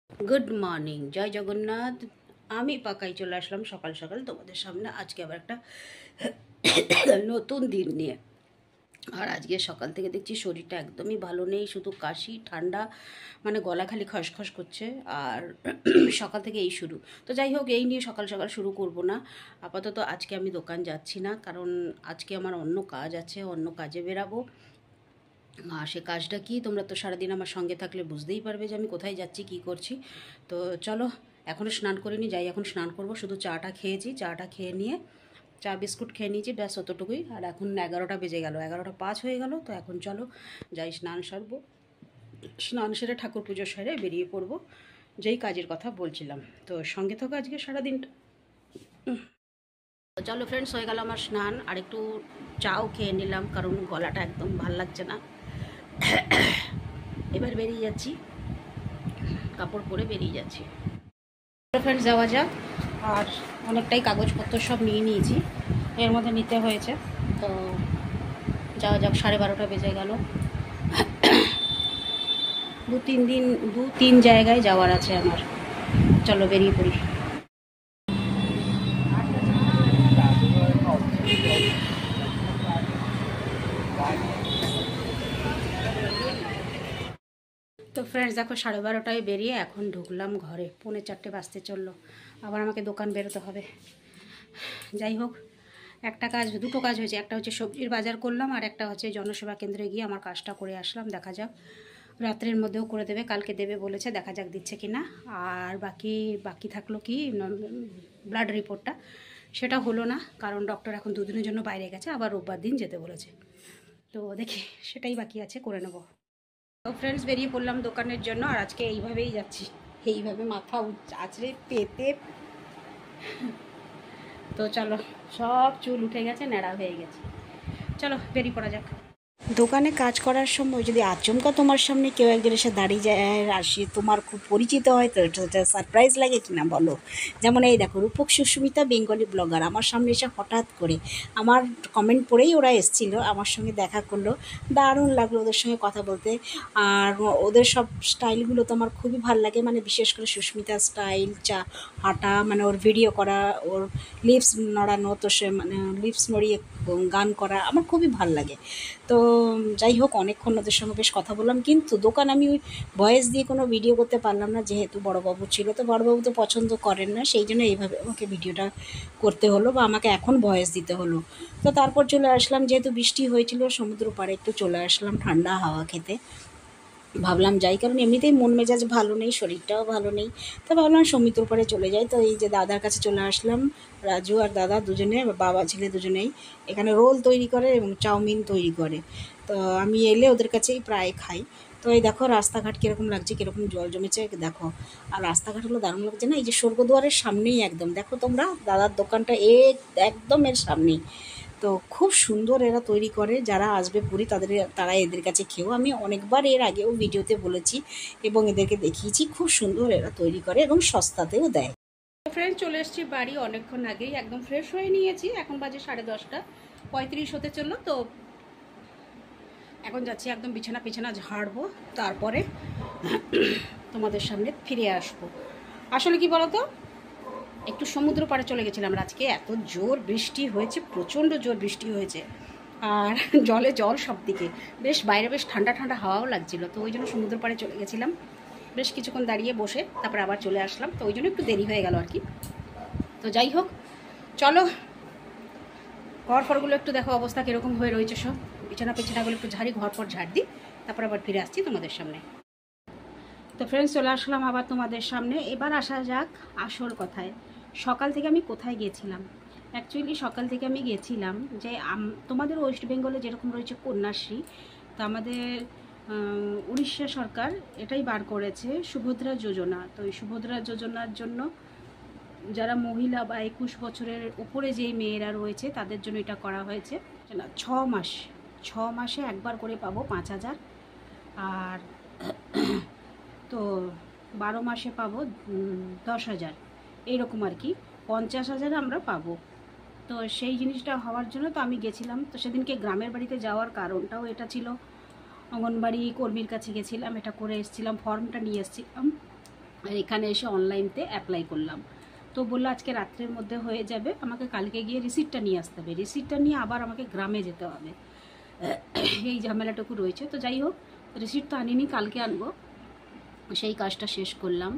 Good morning, জয় জগন্নাথ। আমি পাকাই চলে আসলাম সকাল সকাল তোমাদের সামনে আজকে আবার একটা নতুন দিন নিয়ে। আর আজকে সকাল থেকে দেখছি শরীরটা একদমই ভালো নেই, শুধু কাশি ঠান্ডা, মানে গলা খালি খসখস করছে। আর সকাল থেকে এই শুরু। তো যাই হোক, এই নিয়ে সকাল সকাল শুরু করব না। আপাতত আজকে আমি দোকান যাচ্ছি না, কারণ আজকে আমার অন্য কাজ আছে, অন্য কাজে বেরাবো। আর সে কাজটা কি, তোমরা তো সারাদিন আমার সঙ্গে থাকলে বুঝতেই পারবে যে আমি কোথায় যাচ্ছি কী করছি। তো চলো, এখনও স্নান করিনি, যাই এখন স্নান করব। শুধু চাটা খেয়েছি, চাটা খেয়ে নিয়ে চা বিস্কুট খেয়ে নিয়েছি, ব্যাস অতটুকুই। আর এখন 11টা বেজে গেল, 11টা 5 হয়ে গেল। তো এখন চলো যাই স্নান সারবো, স্নান সেরে ঠাকুর পুজো সেরে বেরিয়ে পড়বো, যেই কাজের কথা বলছিলাম। তো সঙ্গে থাকো আজকে সারাদিনটা। তো চলো ফ্রেন্ডস, হয়ে গেল আমার স্নান, আর একটু চাও খেয়ে নিলাম, কারণ গলাটা একদম ভাল লাগছে না। এবার বেরিয়ে যাচ্ছি, কাপড় পরে বেরিয়ে যাচ্ছি। ফ্রেন্ডস, যাওয়া যাক। আর অনেকটাই কাগজপত্র সব নিয়ে নিয়েছি, এর মধ্যে নিতে হয়েছে। তো যাওয়া যাক, 12:30 বেজে গেল। দু তিন জায়গায় যাওয়ার আছে আমার। চলো বেরিয়ে পড়ি। তো ফ্রেন্ডস দেখো, 12:30টায় বেরিয়ে এখন ঢুকলাম ঘরে, 3:45 বাজতে চললো। আবার আমাকে দোকান বেরোতে হবে। যাই হোক, দুটো কাজ হয়েছে। একটা হচ্ছে সবজির বাজার করলাম, আর একটা হচ্ছে জনসেবা কেন্দ্রে গিয়ে আমার কাজটা করে আসলাম। দেখা যাক, রাত্রের মধ্যেও করে দেবে, কালকে দেবে বলেছে, দেখা যাক দিচ্ছে কি না। আর বাকি থাকলো কি, ব্লাড রিপোর্টটা, সেটা হলো না, কারণ ডক্টর এখন 2 দিনের জন্য বাইরে গেছে, আবার রোববার দিন যেতে বলেছে। তো দেখি, সেটাই বাকি আছে, করে নেব। তো ফ্রেন্ডস, বেরিয়ে পড়লাম দোকানের জন্য। আর আজকে এইভাবেই যাচ্ছি, এইভাবে মাথা আঁচড়ে পেতে। তো চলো, সব চুল উঠে গেছে, ন্যাড়া হয়ে গেছে। চলো বেরিয়ে পড়া যাক। দোকানে কাজ করার সময় যদি আচমকা তোমার সামনে কেউ একজন এসে দাঁড়িয়ে যায়, আর সে তোমার খুব পরিচিত হয়, তো এটা সারপ্রাইজ লাগে কি না বলো। যেমন এই দেখো, রূপক সুস্মিতা বেঙ্গলি ব্লগার আমার সামনে এসে হঠাৎ করে, আমার কমেন্ট পড়েই ওরা এসেছিল, আমার সঙ্গে দেখা করলো। দারুণ লাগলো ওদের সঙ্গে কথা বলতে। আর ওদের সব স্টাইলগুলো তো আমার খুবই ভালো লাগে, মানে বিশেষ করে সুস্মিতার স্টাইল, হাঁটা, মানে ওর ভিডিও করা, ওর লিপস নড়ানো, তো সে মানে লিপস নড়িয়ে গান করা আমার খুবই ভালো লাগে। তো যাই হোক, অনেকক্ষণ ওদের সঙ্গে বেশ কথা বললাম, কিন্তু দোকান আমি ভয়েস দিয়ে কোনো ভিডিও করতে পারলাম না, যেহেতু বড়োবাবু ছিল। তো বড়োবাবু তো পছন্দ করেন না, সেই জন্য এইভাবে আমাকে ভিডিওটা করতে হলো, বা আমাকে এখন ভয়েস দিতে হলো। তো তারপর চলে আসলাম, যেহেতু বৃষ্টি হয়েছিল, সমুদ্র পাড়ে একটু চলে আসলাম ঠান্ডা হাওয়া খেতে। ভাবলাম যাই, কারণ এমনিতেই মন মেজাজ ভালো নেই, শরীরটাও ভালো নেই। তো ভাবলাম সমুদ্র পাড়ে চলে যাই। তো এই যে দাদার কাছে চলে আসলাম, রাজু আর দাদা দুজনে, বাবা ছেলে দুজনেই এখানে রোল তৈরি করে এবং চাউমিন তৈরি করে। তো আমি এলে ওদের কাছেই প্রায় খাই। তো এই দেখো রাস্তাঘাট কীরকম লাগছে, কীরকম জল জমেছে দেখো। আর রাস্তাঘাটগুলো দারুণ লাগছে না, এই যে স্বর্গদুয়ারের সামনেই একদম, দেখো তোমরা দাদার দোকানটা একদম এর সামনেই। তো খুব সুন্দর এরা তৈরি করে, যারা আসবে পুরী তারা এদের কাছে খেয়েও, আমি অনেকবার এর আগেও ভিডিওতে বলেছি এবং এদেরকে দেখিয়েছি, খুব সুন্দর এরা তৈরি করে এবং সস্তাতেও দেয়। ফ্রেন্ড, চলে এসেছি বাড়ি অনেকক্ষণ আগেই, একদম ফ্রেশ হয়ে নিয়েছি। এখন বাজে 10:30 হতে চললো। তো এখন যাচ্ছি, একদম বিছানা ঝাড়বো, তারপরে তোমাদের সামনে ফিরে আসবো। আসলে কি বলতো, একটু সমুদ্র পাড়ে চলে গেছিলাম আজকে, এত জোর বৃষ্টি হয়েছে, প্রচণ্ড জোর বৃষ্টি হয়েছে, আর জল সব দিকে, বাইরে বেশ ঠান্ডা ঠান্ডা হাওয়াও লাগছিল। তো ওই জন্য সমুদ্র পাড়ে চলে গেছিলাম, বেশ কিছুক্ষণ দাঁড়িয়ে বসে তারপরে আবার চলে আসলাম। তো ওই জন্য একটু দেরি হয়ে গেল আর কি। তো যাই হোক, চলো ঘর ফরগুলো একটু দেখো অবস্থা কীরকম হয়ে রয়েছে, সব বিছানাগুলো একটু ঘর ফর ঝাড় দিই, তারপর আবার ফিরে আসছি তোমাদের সামনে। তো ফ্রেন্ডস, চলে আসলাম আবার তোমাদের সামনে। এবার আসা যাক আসল কথায়, সকাল থেকে আমি কোথায় গিয়েছিলাম। অ্যাকচুয়ালি সকাল থেকে আমি গেছিলাম যে তোমাদের ওয়েস্ট বেঙ্গলে যেরকম রয়েছে কন্যাশ্রী, তো আমাদের উড়িষ্যা সরকার এটাই বার করেছে সুভদ্রা যোজনা। তো এই সুভদ্রা যোজনার জন্য যারা মহিলা বা 21 বছরের উপরে যেই মেয়েরা রয়েছে তাদের জন্য এটা করা হয়েছে। 6 মাসে একবার করে পাবো 5,000, আর তো 12 মাসে পাবো 10,000, এইরকম আর কি, 50,000 আমরা পাবো। তো সেই জিনিসটা হওয়ার জন্য তো আমি গেছিলাম। তো সেদিনকে গ্রামের বাড়িতে যাওয়ার কারণটাও এটা ছিল, অঙ্গনবাড়ি কর্মীর কাছে গেছিলাম, এটা করে এসেছিলাম, ফর্মটা নিয়ে এসেছিলাম। আর এখানে এসে অনলাইনতে অ্যাপ্লাই করলাম। তো বললো আজকে রাত্রের মধ্যে হয়ে যাবে, আমাকে কালকে গিয়ে রিসিপ্টটা নিয়ে আসতে হবে, রিসিপ্টটা নিয়ে আবার আমাকে গ্রামে যেতে হবে, এই ঝামেলাটুকু রয়েছে। তো যাই হোক, রিসিপ্ট তো আনিনি, কালকে আনবো, সেই কাজটা শেষ করলাম।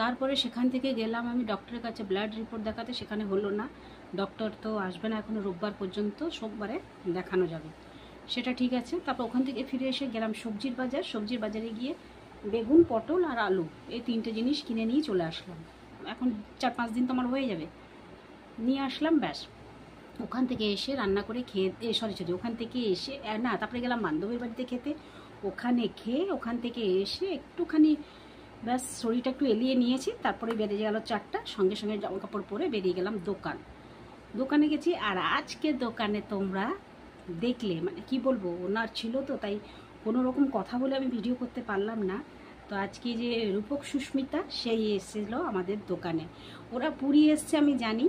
তারপরে সেখান থেকে গেলাম আমি ডক্টরের কাছে ব্লাড রিপোর্ট দেখাতে, সেখানে হলো না, ডক্টর তো আসবে না এখনও রোববার পর্যন্ত, সোমবারে দেখানো যাবে, সেটা ঠিক আছে। তারপর ওখান থেকে ফিরে এসে গেলাম সবজির বাজার, সবজির বাজারে গিয়ে বেগুন, পটল আর আলু এই 3টে জিনিস কিনে নিয়ে চলে আসলাম। এখন 4-5 দিন তো আমার হয়ে যাবে, নিয়ে আসলাম, ব্যাস। ওখান থেকে এসে রান্না করে খেয়ে সরি ওখান থেকে এসে না, তারপরে গেলাম বান্ধবীর বাড়িতে খেতে, ওখানে খেয়ে ওখান থেকে এসে একটুখানি ব্যাস শরীরটা একটু এলিয়ে নিয়েছি, তারপরে বেরিয়ে গেল 4টা, সঙ্গে সঙ্গে জামা কাপড় পরে বেরিয়ে গেলাম দোকানে গেছি। আর আজকে দোকানে তোমরা দেখলে, মানে কি বলবো, ওনার ছিল তো তাই কোনো রকম কথা বলে আমি ভিডিও করতে পারলাম না। তো আজকে যে রূপক সুস্মিতা সেই এসেছিলো আমাদের দোকানে, ওরা পুরী এসছে আমি জানি,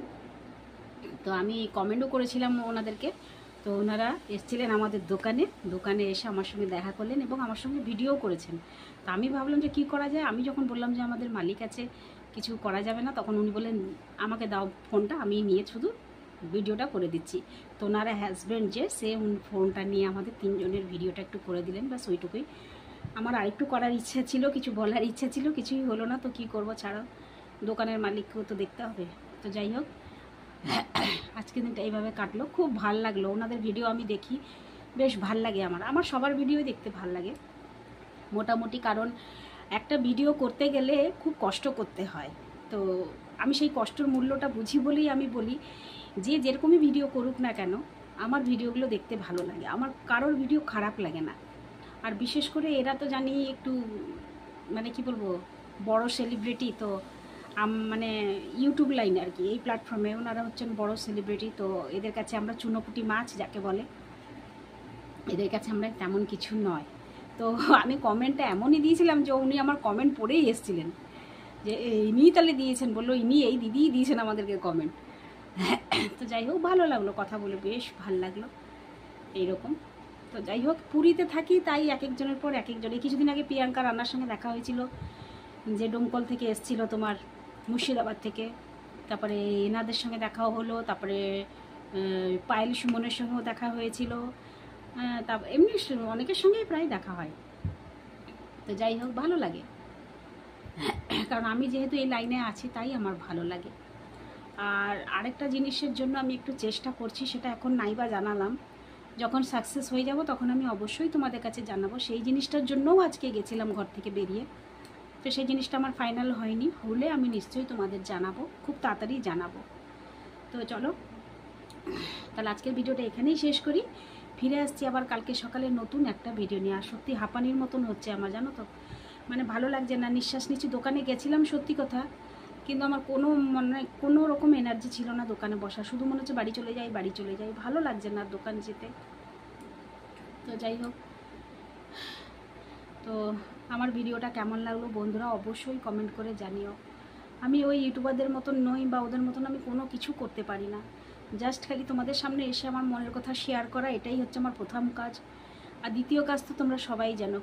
তো আমি কমেন্টও করেছিলাম ওনাদেরকে। তো ওনারা এসেছিলেন আমাদের দোকানে এসে আমার সঙ্গে দেখা করলেন এবং আমার সঙ্গে ভিডিও করেছেন। তো আমি ভাবলাম যে কি করা যায়, আমি যখন বললাম যে আমাদের মালিক আছে, কিছু করা যাবে না, তখন উনি বললেন আমাকে দাও ফোনটা, আমি নিয়ে শুধু ভিডিওটা করে দিচ্ছি। তো ওনারা হাজব্যান্ড যে, সে ফোনটা নিয়ে আমাদের 3 জনের ভিডিওটা একটু করে দিলেন, ব্যাস ওইটুকুই। আমার আরেকটু করার ইচ্ছা ছিল, কিছু বলার ইচ্ছা ছিল, কিছুই হলো না, তো কি করব, ছাড়াও দোকানের মালিককেও তো দেখতে হবে। তো যাই হোক, আজকে দিনটা এইভাবে কাটলো, খুব ভাল লাগলো। ওনাদের ভিডিও আমি দেখি, বেশ ভাল লাগে, আমার সবার ভিডিও দেখতে ভাল লাগে মোটামুটি, কারণ একটা ভিডিও করতে গেলে খুব কষ্ট করতে হয়। তো আমি সেই কষ্টের মূল্যটা বুঝি বলেই আমি বলি, যে যেরকমই ভিডিও করুক না কেন, আমার ভিডিওগুলো দেখতে ভালো লাগে, আমার কারোর ভিডিও খারাপ লাগে না। আর বিশেষ করে এরা তো জানি একটু, মানে কি বলবো, বড় সেলিব্রিটি, তো মানে ইউটিউব লাইনে আর কি, এই প্ল্যাটফর্মে ওনারা হচ্ছেন বড় সেলিব্রিটি। তো এদের কাছে আমরা চুনোপুটি মাছ যাকে বলে, এদের কাছে আমরা তেমন কিছু নয়। তো আমি কমেন্টটা এমনই দিয়েছিলাম যে উনি আমার কমেন্ট পড়েই এসেছিলেন, যে ইনিই তাহলে দিয়েছেন, বললো ইনি এই দিদিই দিয়েছেন আমাদেরকে কমেন্ট। তো যাই হোক, ভালো লাগলো কথা বলে, বেশ ভালো লাগলো এইরকম। তো যাই হোক, পুরীতে থাকি তাই এক একজনের পর এক একজন। কিছুদিন আগে প্রিয়াঙ্কা রান্নার সঙ্গে দেখা হয়েছিল, যে ডোমকল থেকে এসেছিলো তোমার, মুর্শিদাবাদ থেকে, তারপরে এনাদের সঙ্গে দেখাও হলো, তারপরে পায়েল সুমনের সঙ্গেও দেখা হয়েছিল, তারপর এমনি অনেকের সঙ্গেই প্রায় দেখা হয়। তো যাই হোক, ভালো লাগে, কারণ আমি যেহেতু এই লাইনে আছি তাই আমার ভালো লাগে। আর আরেকটা জিনিসের জন্য আমি একটু চেষ্টা করছি, সেটা এখন নাইবা জানালাম, যখন সাকসেস হয়ে যাব তখন আমি অবশ্যই তোমাদের কাছে জানাবো। সেই জিনিসটার জন্যও আজকে গেছিলাম ঘর থেকে বেরিয়ে, তো সেই জিনিসটা আমার ফাইনাল হয়নি, হলে আমি নিশ্চয়ই তোমাদের জানাবো, খুব তাড়াতাড়ি জানাবো। তো চলো তাহলে আজকের ভিডিওটা এখানেই শেষ করি, ফিরে আসছি আবার কালকে সকালে নতুন একটা ভিডিও নিয়ে। আর সত্যি হাঁপানির মতন হচ্ছে আমার, জানো তো, মানে ভালো লাগছে না, নিঃশ্বাস নিচ্ছি। দোকানে গেছিলাম সত্যি কথা, কিন্তু আমার কোনো রকম এনার্জি ছিল না দোকানে বসা, শুধু মনে হচ্ছে বাড়ি চলে যাই, ভালো লাগছে না দোকান যেতে। তো যাই হোক, তো আমার ভিডিওটা কেমন লাগলো বন্ধুরা অবশ্যই কমেন্ট করে জানিও। আমি ওই ইউটিউবারদের মতন নই, বা ওদের মতন আমি কোনো কিছু করতে পারি না, জাস্ট খালি তোমাদের সামনে এসে আমার মনের কথা শেয়ার করা, এটাই হচ্ছে আমার প্রথম কাজ। আর দ্বিতীয় কাজ তো তোমরা সবাই জানো,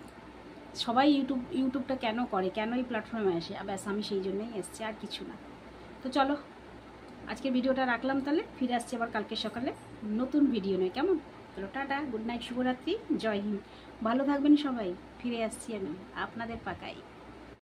সবাই ইউটিউবটা কেন করে, কেন এই প্ল্যাটফর্মে আসে, ব্যাস আমি সেই জন্যই এসছি, আর কিছু না। তো চলো আজকের ভিডিওটা রাখলাম, তাহলে ফিরে আসছি আবার কালকে সকালে নতুন ভিডিও নয়, কেমন? চলো টাটা, গুড নাইট, শুভরাত্রি, জয় হিন্দ, ভালো থাকবেন সবাই। ফিরে আসছি আমি আপনাদের পাকাই।